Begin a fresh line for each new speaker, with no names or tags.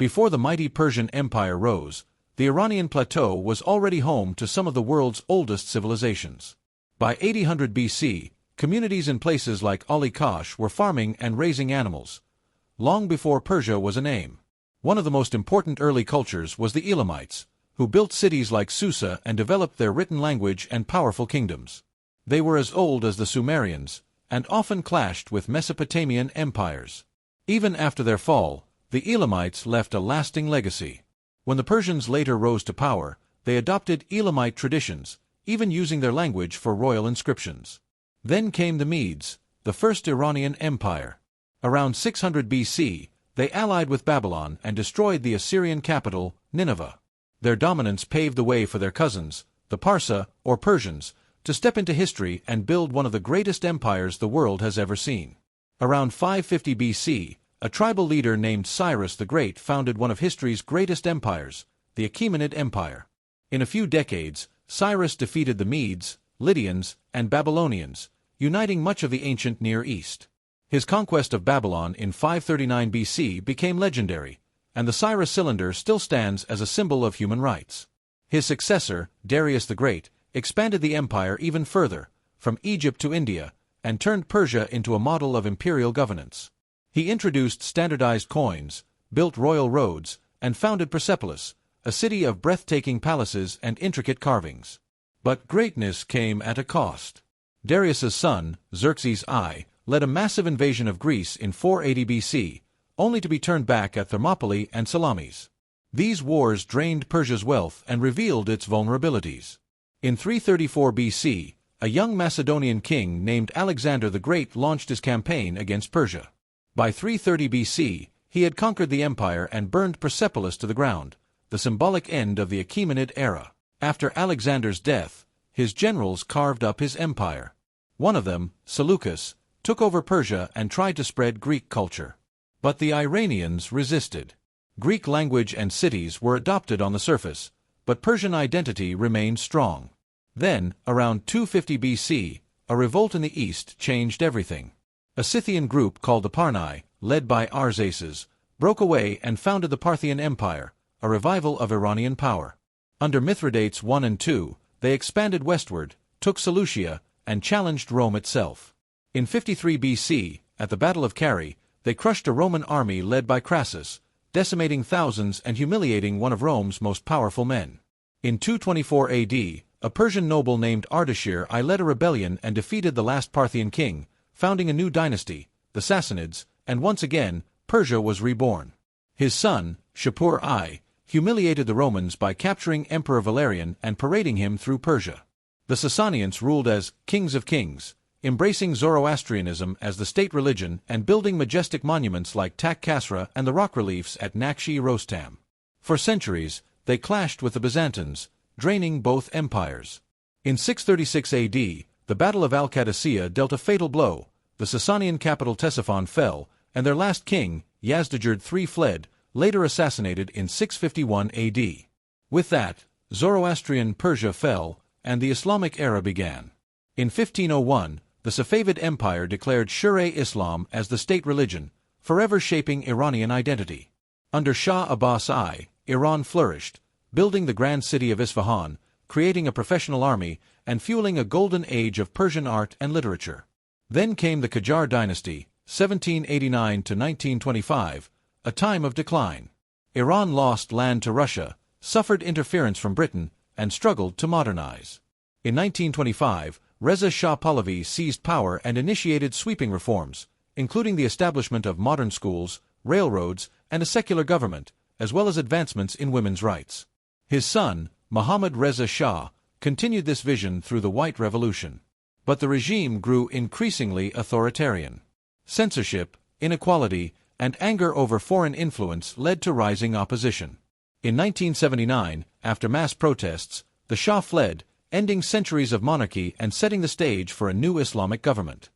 Before the mighty Persian Empire rose, the Iranian plateau was already home to some of the world's oldest civilizations. By 800 BC, communities in places like Ali Kosh were farming and raising animals, long before Persia was a name. One of the most important early cultures was the Elamites, who built cities like Susa and developed their written language and powerful kingdoms. They were as old as the Sumerians, and often clashed with Mesopotamian empires. Even after their fall, the Elamites left a lasting legacy. When the Persians later rose to power, they adopted Elamite traditions, even using their language for royal inscriptions. Then came the Medes, the first Iranian empire. Around 600 BC, they allied with Babylon and destroyed the Assyrian capital, Nineveh. Their dominance paved the way for their cousins, the Parsa, or Persians, to step into history and build one of the greatest empires the world has ever seen. Around 550 BC, a tribal leader named Cyrus the Great founded one of history's greatest empires, the Achaemenid Empire. In a few decades, Cyrus defeated the Medes, Lydians, and Babylonians, uniting much of the ancient Near East. His conquest of Babylon in 539 BC became legendary, and the Cyrus cylinder still stands as a symbol of human rights. His successor, Darius the Great, expanded the empire even further, from Egypt to India, and turned Persia into a model of imperial governance. He introduced standardized coins, built royal roads, and founded Persepolis, a city of breathtaking palaces and intricate carvings. But greatness came at a cost. Darius's son, Xerxes I, led a massive invasion of Greece in 480 BC, only to be turned back at Thermopylae and Salamis. These wars drained Persia's wealth and revealed its vulnerabilities. In 334 BC, a young Macedonian king named Alexander the Great launched his campaign against Persia. By 330 BC, he had conquered the empire and burned Persepolis to the ground, the symbolic end of the Achaemenid era. After Alexander's death, his generals carved up his empire. One of them, Seleucus, took over Persia and tried to spread Greek culture. But the Iranians resisted. Greek language and cities were adopted on the surface, but Persian identity remained strong. Then, around 250 BC, a revolt in the east changed everything. A Scythian group called the Parnai, led by Arsaces, broke away and founded the Parthian Empire, a revival of Iranian power. Under Mithridates I and II, they expanded westward, took Seleucia, and challenged Rome itself. In 53 BC, at the Battle of Carrhae, they crushed a Roman army led by Crassus, decimating thousands and humiliating one of Rome's most powerful men. In 224 AD, a Persian noble named Ardashir I led a rebellion and defeated the last Parthian king, founding a new dynasty, the Sassanids, and once again, Persia was reborn. His son, Shapur I, humiliated the Romans by capturing Emperor Valerian and parading him through Persia. The Sasanians ruled as kings of kings, embracing Zoroastrianism as the state religion and building majestic monuments like Tak Kasra and the rock reliefs at Nakshi-Rostam. For centuries, they clashed with the Byzantines, draining both empires. In 636 AD, the Battle of Al-Qadisiyah dealt a fatal blow. The Sasanian capital Ctesiphon fell, and their last king, Yazdijerd III, fled, later assassinated in 651 AD. With that, Zoroastrian Persia fell, and the Islamic era began. In 1501, the Safavid Empire declared Shura-e-Islam as the state religion, forever shaping Iranian identity. Under Shah Abbas I, Iran flourished, building the grand city of Isfahan, creating a professional army, and fueling a golden age of Persian art and literature. Then came the Qajar dynasty, 1789 to 1925, a time of decline. Iran lost land to Russia, suffered interference from Britain, and struggled to modernize. In 1925, Reza Shah Pahlavi seized power and initiated sweeping reforms, including the establishment of modern schools, railroads, and a secular government, as well as advancements in women's rights. His son, Mohammad Reza Shah, continued this vision through the White Revolution. But the regime grew increasingly authoritarian. Censorship, inequality, and anger over foreign influence led to rising opposition. In 1979, after mass protests, the Shah fled, ending centuries of monarchy and setting the stage for a new Islamic government.